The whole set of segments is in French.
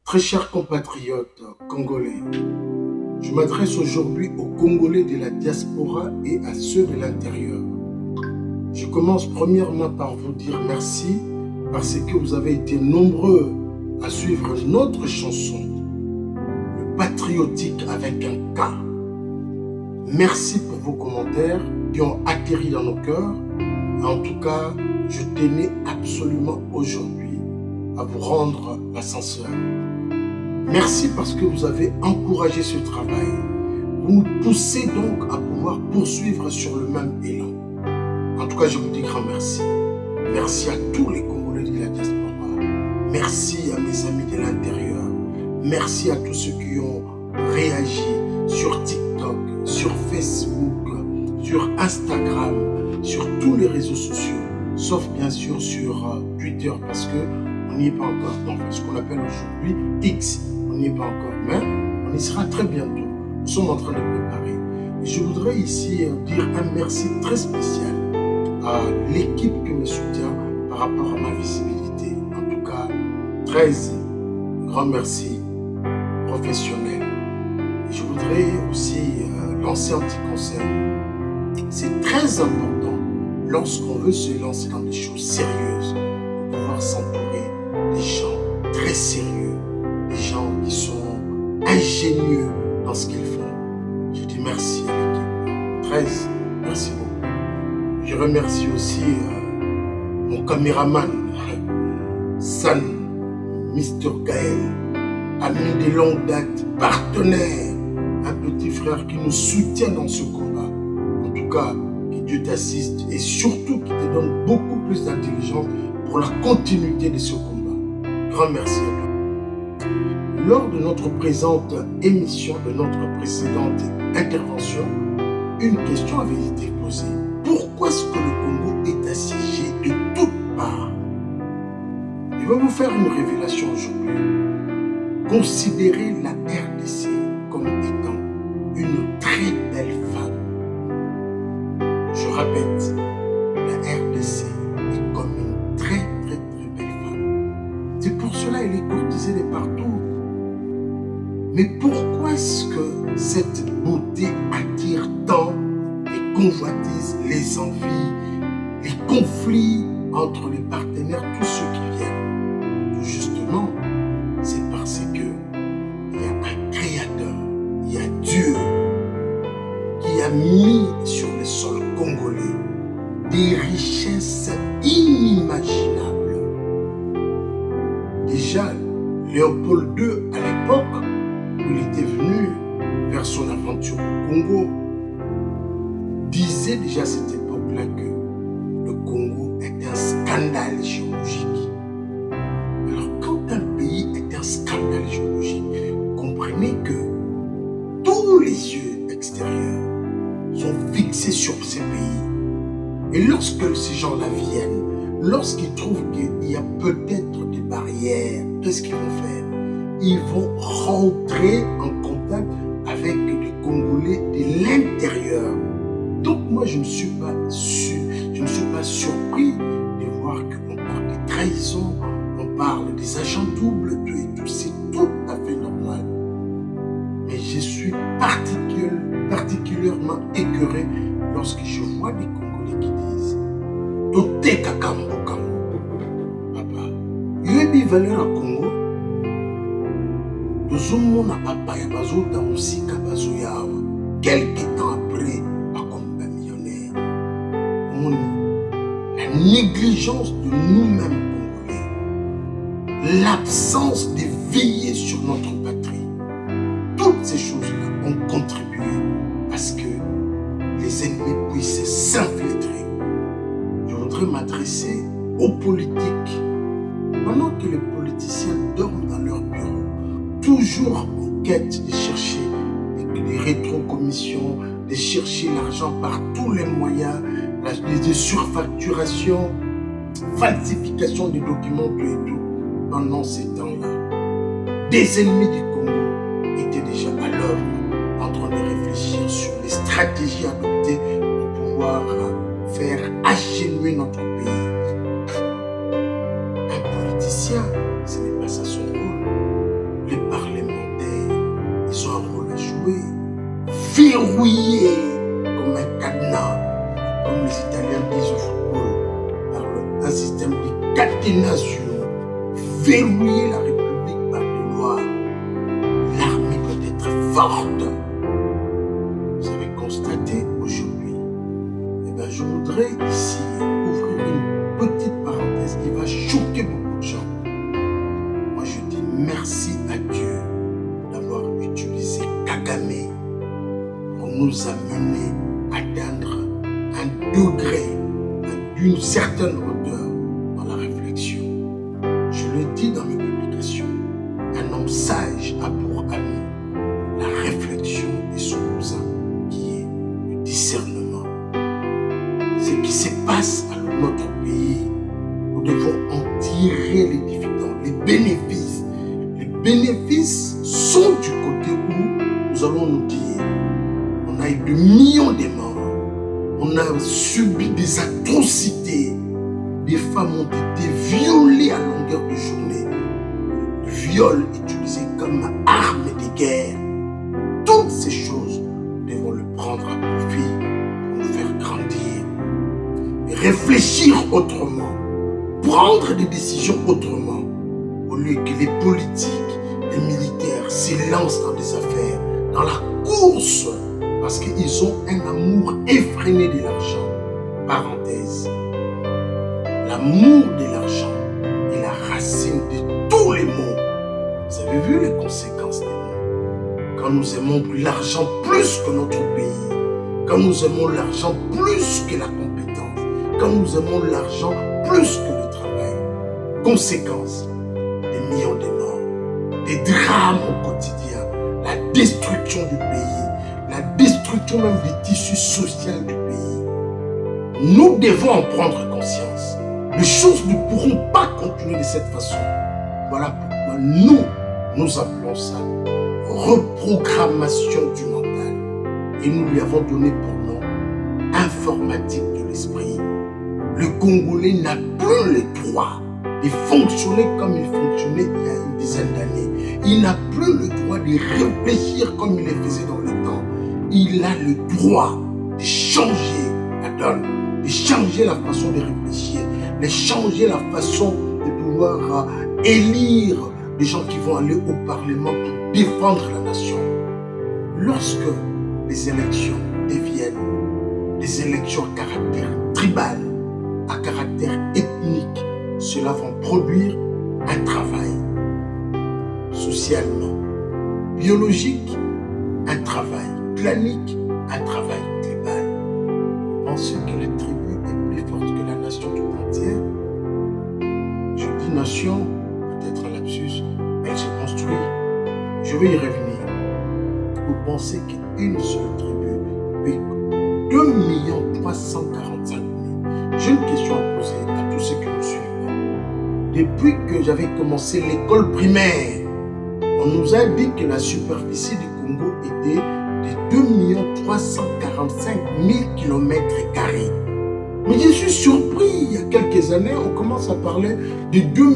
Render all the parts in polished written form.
Très chers compatriotes congolais, je m'adresse aujourd'hui aux Congolais de la diaspora et à ceux de l'intérieur. Je commence premièrement par vous dire merci parce que vous avez été nombreux à suivre notre chanson, le patriotique avec un K. Merci pour vos commentaires qui ont atterri dans nos cœurs. En tout cas, je tenais absolument aujourd'hui à vous rendre l'ascenseur. Merci parce que vous avez encouragé ce travail. Vous nous poussez donc à pouvoir poursuivre sur le même élan. En tout cas, je vous dis grand merci. Merci à tous les Congolais de la diaspora. Merci à mes amis de l'intérieur. Merci à tous ceux qui ont réagi sur TikTok, sur Facebook, sur Instagram, sur tous les réseaux sociaux, sauf bien sûr sur Twitter parce que on n'y est pas encore. Donc, ce qu'on appelle aujourd'hui X. On n'y est pas encore, mais on y sera très bientôt. Nous sommes en train de préparer. Et je voudrais ici dire un merci très spécial à l'équipe qui me soutient par rapport à ma visibilité. En tout cas, 13 grands merci professionnels. Et je voudrais aussi lancer un petit conseil. C'est très important lorsqu'on veut se lancer dans des choses sérieuses, de pouvoir s'entourer des gens très sérieux, des gens qui sont ingénieux dans ce qu'ils font. Je dis merci à l'équipe. 13, merci beaucoup. Je remercie aussi mon caméraman, San, Mr. Gaël, ami de longue date, partenaire, un petit frère qui nous soutient dans ce combat. En tout cas, que Dieu t'assiste et surtout qui te donne beaucoup plus d'intelligence pour la continuité de ce combat. Grand merci à toi. Lors de notre présente émission, de notre précédente intervention, une question avait été posée. Pourquoi est-ce que le Congo est assiégé de toutes parts? Je vais vous faire une révélation aujourd'hui. Considérez la RDC comme étant une très belle femme. Je répète, la RDC est comme une très belle femme. C'est pour cela qu'elle est courtisée de partout. Mais pourquoi est-ce que cette beauté attire tant les convoitises, les envies, les conflits entre les partenaires, tous ceux qui viennent? Tout justement, c'est parce que il y a un créateur, il y a Dieu qui a mis sur le sol congolais des richesses inimaginables. Déjà, Léopold II, à l'époque où il était venu faire son aventure au Congo, disait déjà à cette époque-là que le Congo est un scandale géologique. Alors, quand un pays est un scandale géologique, comprenez que tous les yeux extérieurs sont fixés sur ces pays. Et lorsque ces gens-là viennent, lorsqu'ils trouvent qu'il y a peut-être des barrières, qu'est-ce qu'ils vont faire? Ils vont rentrer en contact avec des Congolais de l'intérieur. Donc moi, je ne suis pas surpris de voir qu'on parle de trahison, on parle des agents doubles, tout et tout. C'est tout à fait normal. Mais je suis particulièrement écœuré lorsque je vois des Congolais qui disent Tote kakambo kambo. Papa, yebi valeur à Congo. Tozomona papa ya bazota musika bazoyawa. Quelque temps après, comme un millionnaire. La négligence de nous-mêmes Congolais, l'absence de veiller sur notre patrie, toutes ces choses-là ont contribué à ce que les ennemis puissent s'infiltrer. Je voudrais m'adresser aux politiques. Pendant que les politiciens dorment dans leur bureau, toujours en quête de chercher des rétrocommissions, de chercher l'argent par tous les moyens, de surfacturation, falsification des documents, tout et tout. Pendant ces temps-là, des ennemis du Congo étaient déjà à l'œuvre en train de réfléchir sur les stratégies adoptées pour pouvoir faire atténuer notre pays. Un politicien, ce n'est pas ça son rôle. verrouillé comme un cadenas, comme les Italiens disent au football, par un système de caténation, verrouiller la République par des lois. L'armée doit être forte. Vous avez constaté aujourd'hui, je voudrais ici ouvrir une petite parenthèse qui va choquer beaucoup de gens. Moi, je dis merci à Dieu d'avoir utilisé Kagame pour nous amener à atteindre un degré d'une certaine hauteur dans la réflexion. Je le dis dans mes publications, un homme sage a pour ami la réflexion et son cousin qui est le discernement. Ce qui se passe à notre pays, nous devons en tirer les dividendes, les bénéfices. Les bénéfices sont du côté où nous allons nous dire, on a eu de millions de morts, on a subi des atrocités, des femmes ont été violées à longueur de journée, le viol utilisé comme arme de guerre. Toutes ces choses, nous devons le prendre à profit pour nous faire grandir. Réfléchir autrement, prendre des décisions autrement, au lieu que les politiques, les militaires s'élancent dans des affaires, dans la course, parce qu'ils ont un amour effréné de l'argent. Parenthèse, l'amour de l'argent est la racine de tous les maux. Vous avez vu les conséquences des maux? Quand nous aimons l'argent plus que notre pays, quand nous aimons l'argent plus que la compétence, quand nous aimons l'argent plus que le travail. Conséquence, des millions de morts, des drames au quotidien, la destruction du pays, la destruction même du tissu social du pays. Nous devons en prendre conscience. Les choses ne pourront pas continuer de cette façon. Voilà pourquoi nous appelons ça reprogrammation du mental. Et nous lui avons donné pour nom informatique de l'esprit. Le Congolais n'a plus le droit de fonctionner comme il fonctionnait il y a une dizaine d'années. Il n'a plus le droit de réfléchir comme il le faisait dans le temps. Il a le droit de changer la donne, de changer la façon de réfléchir, de changer la façon de pouvoir élire des gens qui vont aller au Parlement pour défendre la nation. Lorsque les élections deviennent des élections à caractère tribal, à caractère ethnique, cela va produire un travail socialement, biologique, un travail clanique, un travail tribal. Vous pensez que la tribu est plus forte que la nation tout entière? Je dis nation, peut-être un lapsus, elle se construit. Je vais y revenir. Vous pensez qu'une seule tribu peut 2 345 000. J'ai une question à poser à tous ceux qui nous suivent. Depuis que j'avais commencé l'école primaire, on nous a dit que la superficie du Congo était de 2 345 000 km². Mais je suis surpris, il y a quelques années, on commence à parler de 2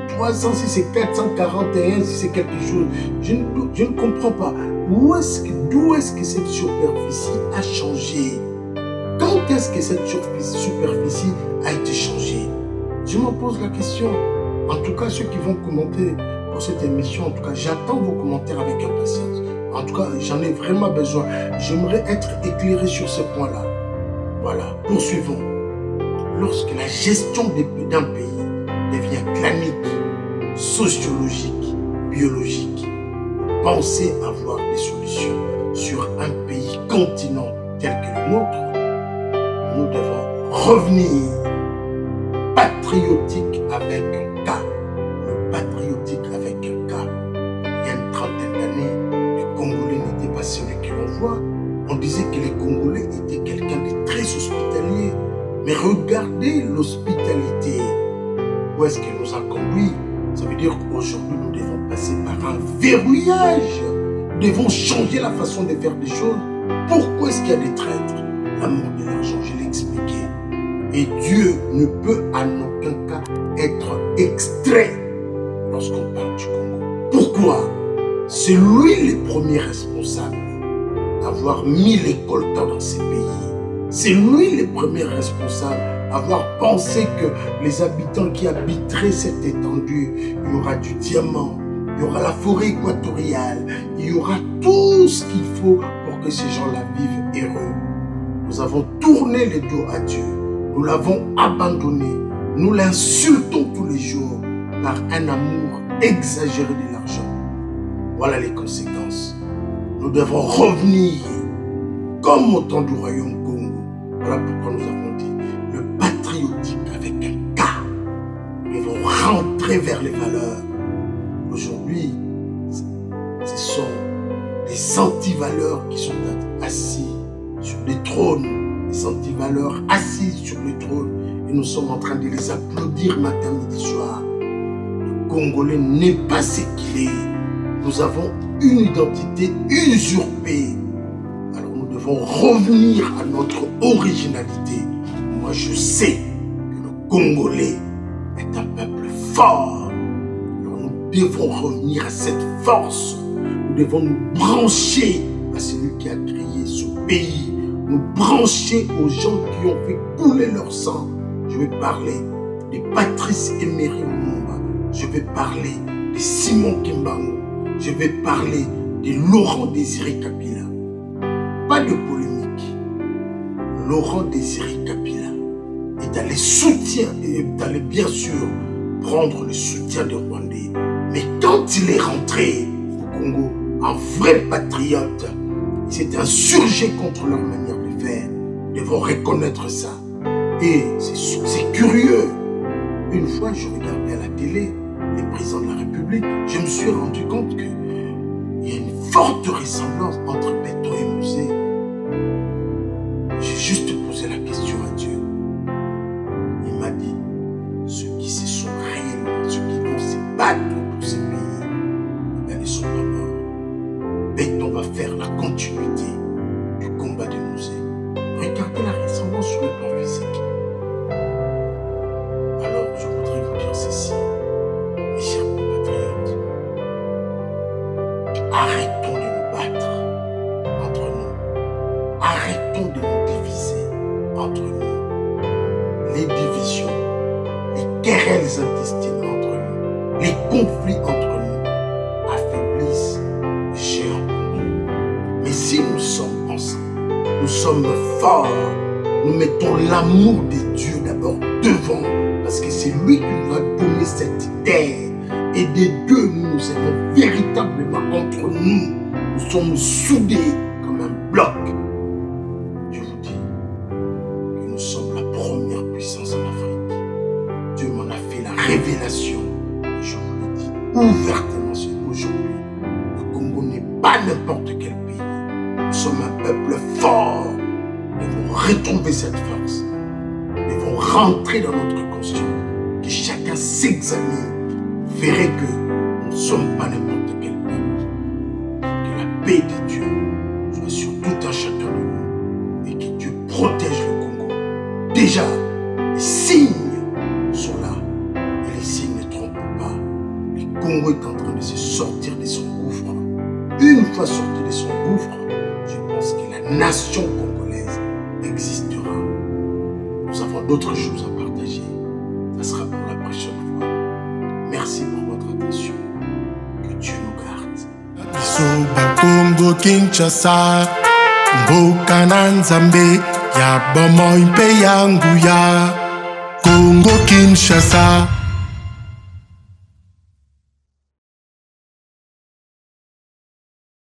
300 000, si c'est 441, si c'est quelque chose. Je ne comprends pas. D'où est-ce que cette superficie a changé? Quand est-ce que cette superficie a été changée? Je me pose la question. En tout cas, ceux qui vont commenter pour cette émission, en tout cas, j'attends vos commentaires avec impatience. En tout cas, j'en ai vraiment besoin. J'aimerais être éclairé sur ce point-là. Voilà, poursuivons. Lorsque la gestion d'un pays devient clanique, sociologique, biologique, pensez avoir des solutions sur un pays continent tel que le nôtre. Nous devons revenir patriotique avec un K. Le patriotique avec un K. Il y a une trentaine d'années, les Congolais n'étaient pas celui que l'on voit. On disait que les Congolais étaient quelqu'un de très hospitalier. Mais regardez l'hospitalité. Où est-ce qu'elle nous a conduit? Ça veut dire qu'aujourd'hui, nous devons passer par un verrouillage. Nous devons changer la façon de faire des choses. Pourquoi est-ce qu'il y a des traîtres? L'amour de l'argent, je l'ai expliqué. Et Dieu ne peut en aucun cas être extrait lorsqu'on parle du Congo. Pourquoi? C'est lui le premier responsable à avoir mis les coltans dans ces pays. C'est lui le premier responsable, avoir pensé que les habitants qui habiteraient cette étendue, il y aura du diamant, il y aura la forêt équatoriale, il y aura tout ce qu'il faut pour que ces gens-là vivent heureux. Nous avons tourné le dos à Dieu, nous l'avons abandonné, nous l'insultons tous les jours par un amour exagéré de l'argent. Voilà les conséquences. Nous devons revenir comme au temps du royaume Congo. Voilà pourquoi nous avons dit le patriotique avec un K. Nous devons rentrer vers les valeurs. Aujourd'hui, ce sont les anti-valeurs qui sont assis sur les trônes, les anti-valeurs assis sur les trônes, et nous sommes en train de les applaudir matin, midi, soir. Le Congolais n'est pas ce qu'il est. Nous avons une identité usurpée. Alors nous devons revenir à notre originalité. Moi je sais que le Congolais est un peuple fort. Alors nous devons revenir à cette force. Nous devons nous brancher à celui qui a créé ce pays. Nous brancher aux gens qui ont fait couler leur sang. Je vais parler de Patrice Emery Lumumba. Je vais parler de Simon Kimbangu. Je vais parler de Laurent Désiré Kabila. Pas de polémique. Laurent Désiré Kabila est allé bien sûr prendre le soutien des Rwandais. Mais quand il est rentré au Congo, un vrai patriote, il s'est insurgé contre leur manière de faire. Ils vont reconnaître ça. Et c'est curieux. Une fois, je regardais à la télé les présidents de la République, je me suis rendu compte qu'il y a une forte ressemblance entre Beto et Musée. J'ai juste posé la question à Dieu. Il m'a dit, ceux qui se sont réellement, ceux qui vont se battre pour ce pays, ils ne sont pas morts. Beto va faire la continuité du combat de Musée. Regardez la ressemblance sur le plan physique. Alors, je voudrais vous dire ceci. Mes chers compatriotes, arrêtons de nous battre entre nous. Arrêtons de nous diviser entre nous. Les divisions, les querelles intestines entre nous, les conflits entre nous affaiblissent les géants. Mais si nous sommes ensemble, nous sommes forts, nous mettons l'amour de Dieu d'abord devant, parce que c'est lui qui nous a donné cette terre. Et des deux, nous nous aimons véritablement entre nous. Nous sommes soudés comme un bloc. Je vous dis que nous sommes la première puissance en Afrique. Dieu m'en a fait la révélation. Et je vous le dis ouvertement aujourd'hui. Le Congo n'est pas n'importe quel pays. Nous sommes un peuple fort. Nous devons retrouver cette force. Nous devons rentrer dans notre conscience. Que chacun s'examine. Verrez que nous ne sommes pas n'importe quel peuple. Que la paix de Dieu soit sur tout un chacun de nous et que Dieu protège le Congo. Déjà, les signes sont là et les signes ne trompent pas. Le Congo est en train de se sortir de son gouffre. Une fois sorti de son gouffre, je pense que la nation congolaise existera. Nous avons d'autres choses à partager. Ça sera pour la prochaine fois. Merci pour votre attention. Que Dieu nous garde. Soba Congo Kinshasa, mboka na Nzambe ya bomo mpe yangu ya Congo Kinshasa.